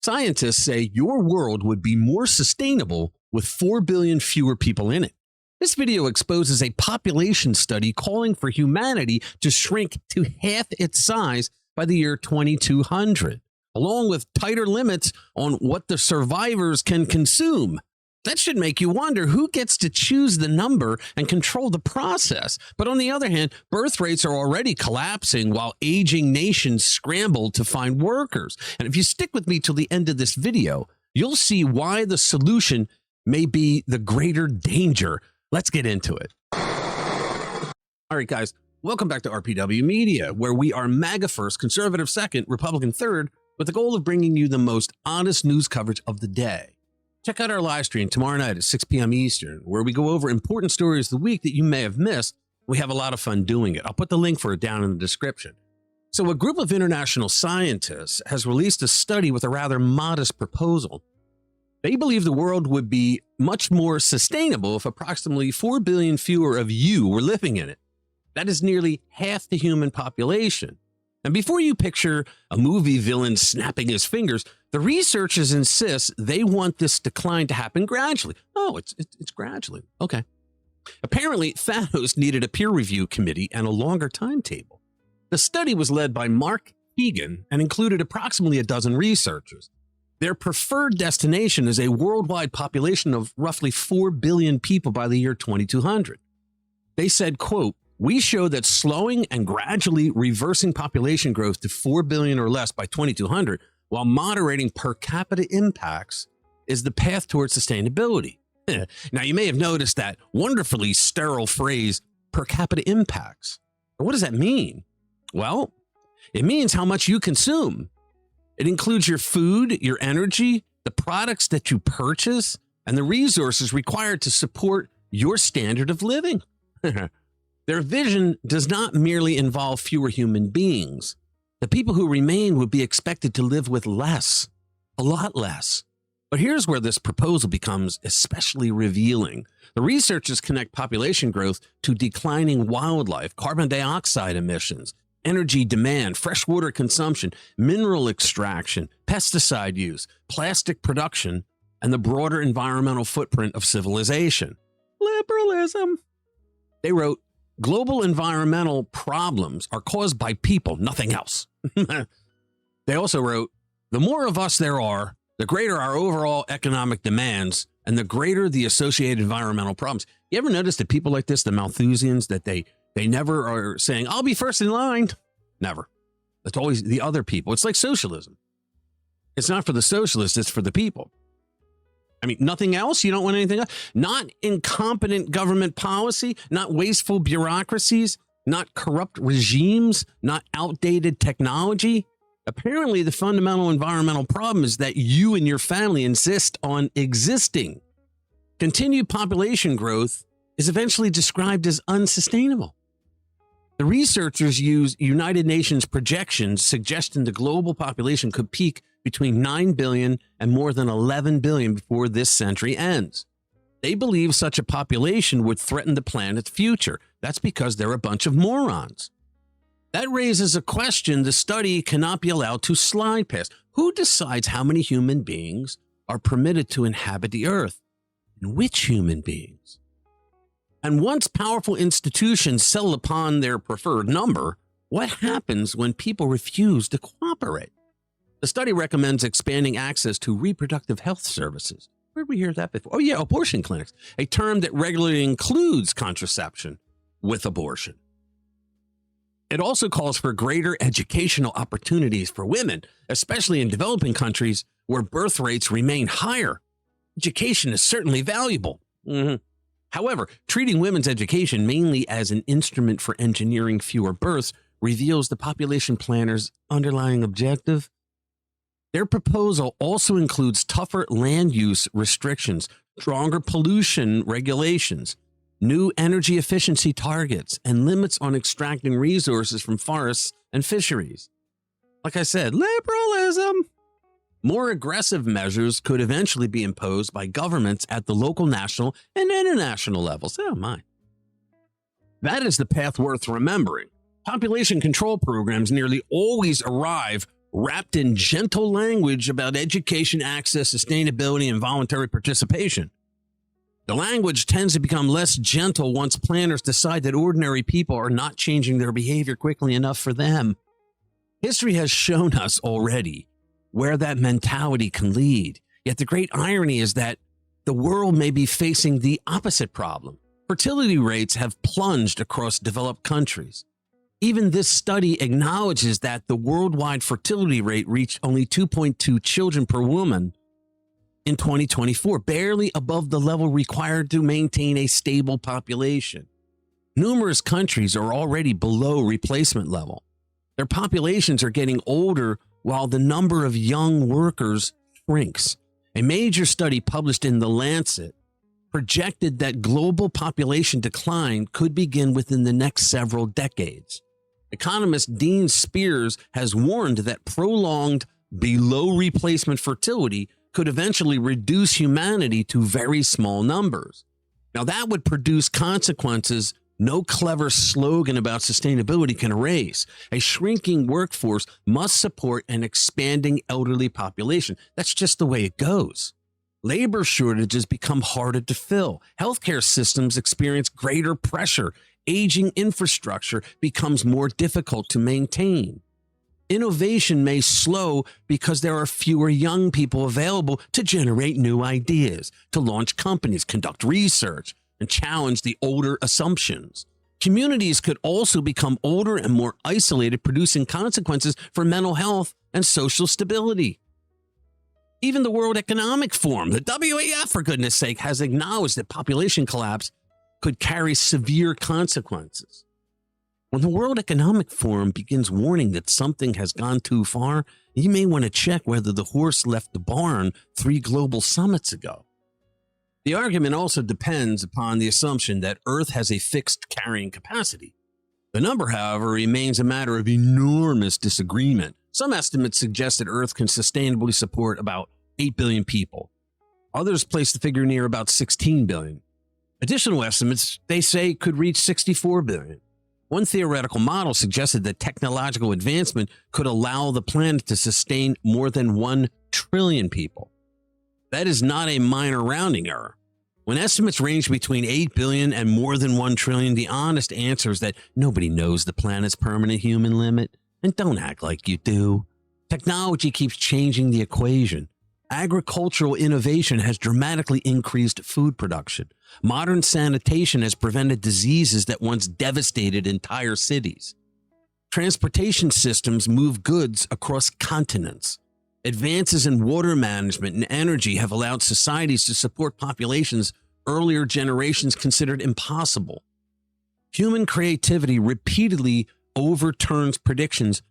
Scientists say your world would be more sustainable with 4 billion fewer people in it. This video exposes a population study calling for humanity to shrink to half its size by the year 2200, along with tighter limits on what the survivors can consume. That should make you wonder who gets to choose the number and control the process. But on the other hand, birth rates are already collapsing while aging nations scramble to find workers. And if you stick with me till the end of this video, you'll see why the solution may be the greater danger. Let's get into it. All right, guys, welcome back to RPW Media, where we are MAGA first, conservative second, Republican third, with the goal of bringing you the most honest news coverage of the day. Check out our live stream tomorrow night at 6 p.m. Eastern, where we go over important stories of the week that you may have missed. We have a lot of fun doing it. I'll put the link for it down in the description. So a group of international scientists has released a study with a rather modest proposal. They believe the world would be much more sustainable if approximately 4 billion fewer of you were living in it. That is nearly half the human population. And before you picture a movie villain snapping his fingers, the researchers insist they want this decline to happen gradually. Oh, it's gradually. Okay. Apparently, Thanos needed a peer review committee and a longer timetable. The study was led by Mark Keegan and included approximately a dozen researchers. Their preferred destination is a worldwide population of roughly 4 billion people by the year 2200. They said, quote, "We show that slowing and gradually reversing population growth to 4 billion or less by 2200 while moderating per capita impacts is the path towards sustainability." Now, you may have noticed that wonderfully sterile phrase, per capita impacts. What does that mean? Well, it means how much you consume. It includes your food, your energy, the products that you purchase, and the resources required to support your standard of living. Their vision does not merely involve fewer human beings. The people who remain would be expected to live with less, a lot less. But here's where this proposal becomes especially revealing. The researchers connect population growth to declining wildlife, carbon dioxide emissions, energy demand, freshwater consumption, mineral extraction, pesticide use, plastic production, and the broader environmental footprint of civilization. Liberalism. They wrote, "Global environmental problems are caused by people, nothing else." They also wrote, "The more of us there are, the greater our overall economic demands and the greater the associated environmental problems." You ever notice that people like this, the Malthusians, that they never are saying, "I'll be first in line"? Never. It's always the other people. It's like socialism. It's not for the socialists, it's for the people. I mean, nothing else? You don't want anything else? Not incompetent government policy, not wasteful bureaucracies, not corrupt regimes, not outdated technology. Apparently, the fundamental environmental problem is that you and your family insist on existing. Continued population growth is eventually described as unsustainable. The researchers use United Nations projections suggesting the global population could peak between 9 billion and more than 11 billion before this century ends. They believe such a population would threaten the planet's future. That's because they're a bunch of morons. That raises a question the study cannot be allowed to slide past. Who decides how many human beings are permitted to inhabit the earth? And which human beings? And once powerful institutions settle upon their preferred number, what happens when people refuse to cooperate? The study recommends expanding access to reproductive health services. Where did we hear that before? Oh yeah, abortion clinics, a term that regularly includes contraception with abortion. It also calls for greater educational opportunities for women, especially in developing countries where birth rates remain higher. Education is certainly valuable. However, treating women's education mainly as an instrument for engineering fewer births reveals the population planners' underlying objective. Their proposal also includes tougher land use restrictions, stronger pollution regulations, new energy efficiency targets, and limits on extracting resources from forests and fisheries. Like I said, liberalism. More aggressive measures could eventually be imposed by governments at the local, national, and international levels. Oh my. That is the path worth remembering. Population control programs nearly always arrive wrapped in gentle language about education, access, sustainability, and voluntary participation. The language tends to become less gentle once planners decide that ordinary people are not changing their behavior quickly enough for them. History has shown us already where that mentality can lead. Yet the great irony is that the world may be facing the opposite problem. Fertility rates have plunged across developed countries. Even this study acknowledges that the worldwide fertility rate reached only 2.2 children per woman in 2024, barely above the level required to maintain a stable population. Numerous countries are already below replacement level. Their populations are getting older while the number of young workers shrinks. A major study published in The Lancet projected that global population decline could begin within the next several decades. Economist Dean Spears has warned that prolonged below replacement fertility could eventually reduce humanity to very small numbers. Now, that would produce consequences no clever slogan about sustainability can erase. A shrinking workforce must support an expanding elderly population. That's just the way it goes. Labor shortages become harder to fill. Healthcare systems experience greater pressure. Aging infrastructure becomes more difficult to maintain. Innovation may slow because there are fewer young people available to generate new ideas, to launch companies, conduct research, and challenge the older assumptions. Communities could also become older and more isolated, producing consequences for mental health and social stability. Even the World Economic Forum, the WEF for goodness sake, has acknowledged that population collapse could carry severe consequences. When the World Economic Forum begins warning that something has gone too far, you may want to check whether the horse left the barn 3 global summits ago. The argument also depends upon the assumption that Earth has a fixed carrying capacity. The number, however, remains a matter of enormous disagreement. Some estimates suggest that Earth can sustainably support about 8 billion people. Others place the figure near about 16 billion. Additional estimates, they say, could reach 64 billion. One theoretical model suggested that technological advancement could allow the planet to sustain more than 1 trillion people. That is not a minor rounding error. When estimates range between 8 billion and more than 1 trillion, the honest answer is that nobody knows the planet's permanent human limit. And don't act like you do. Technology keeps changing the equation. Agricultural innovation has dramatically increased food production. Modern sanitation has prevented diseases that once devastated entire cities. Transportation systems move goods across continents. Advances in water management and energy have allowed societies to support populations earlier generations considered impossible. Human creativity repeatedly overturns predictions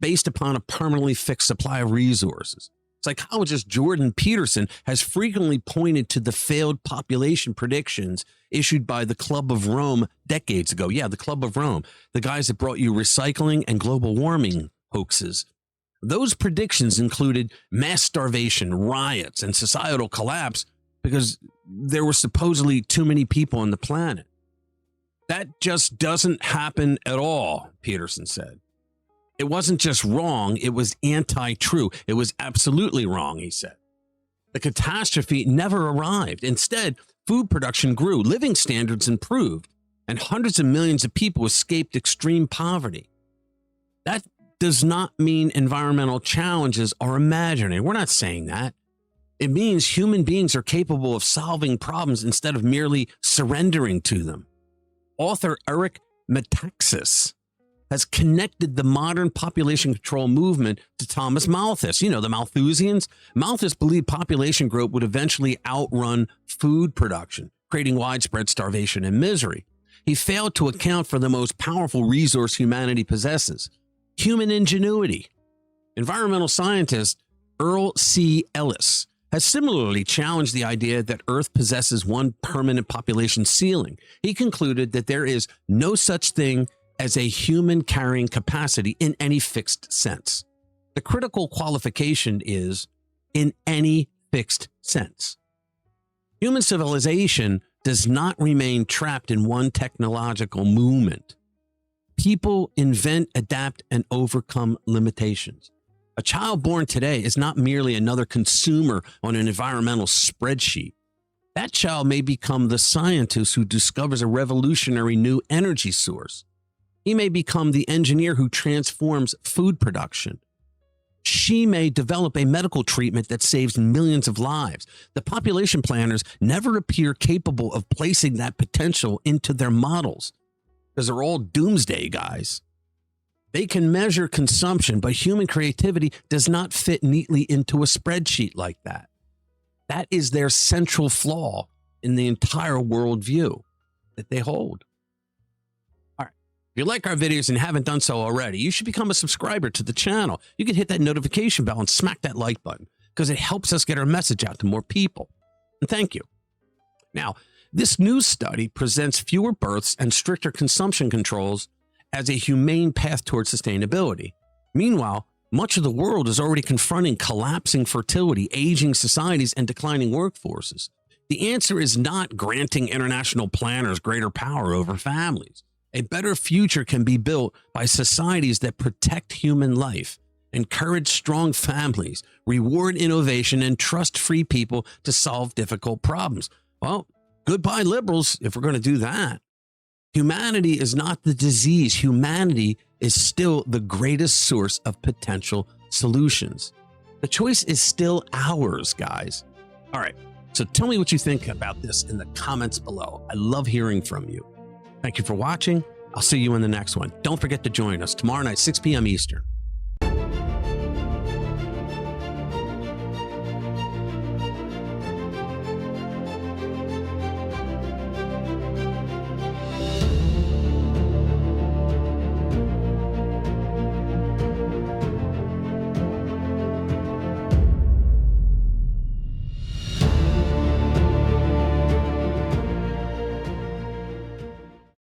based upon a permanently fixed supply of resources. Psychologist Jordan Peterson has frequently pointed to the failed population predictions issued by the Club of Rome decades ago. Yeah, the Club of Rome, the guys that brought you recycling and global warming hoaxes. Those predictions included mass starvation, riots, and societal collapse because there were supposedly too many people on the planet. That just doesn't happen at all, Peterson said. It wasn't just wrong, it was anti-true. It was absolutely wrong, he said. The catastrophe never arrived. Instead, food production grew, living standards improved, and hundreds of millions of people escaped extreme poverty. That does not mean environmental challenges are imaginary. We're not saying that. It means human beings are capable of solving problems instead of merely surrendering to them. Author Eric Metaxas has connected the modern population control movement to Thomas Malthus. You know, the Malthusians. Malthus believed population growth would eventually outrun food production, creating widespread starvation and misery. He failed to account for the most powerful resource humanity possesses: human ingenuity. Environmental scientist Earl C. Ellis has similarly challenged the idea that Earth possesses one permanent population ceiling. He concluded that there is no such thing as a human carrying capacity in any fixed sense. The critical qualification is in any fixed sense. Human civilization does not remain trapped in one technological movement. People invent, adapt, and overcome limitations. A child born today is not merely another consumer on an environmental spreadsheet. That child may become the scientist who discovers a revolutionary new energy source. He may become the engineer who transforms food production. She may develop a medical treatment that saves millions of lives. The population planners never appear capable of placing that potential into their models because they're all doomsday guys. They can measure consumption, but human creativity does not fit neatly into a spreadsheet like that. That is their central flaw in the entire worldview that they hold. All right. If you like our videos and haven't done so already, you should become a subscriber to the channel. You can hit that notification bell and smack that like button because it helps us get our message out to more people. And thank you. Now, this new study presents fewer births and stricter consumption controls as a humane path towards sustainability. Meanwhile, much of the world is already confronting collapsing fertility, aging societies, and declining workforces. The answer is not granting international planners greater power over families. A better future can be built by societies that protect human life, encourage strong families, reward innovation, and trust free people to solve difficult problems. Well, goodbye liberals if we're going to do that. Humanity is not the disease. Humanity is still the greatest source of potential solutions. The choice is still ours, guys. All right, so tell me what you think about this in the comments below. I love hearing from you. Thank you for watching. I'll see you in the next one. Don't forget to join us tomorrow night, 6 p.m. Eastern.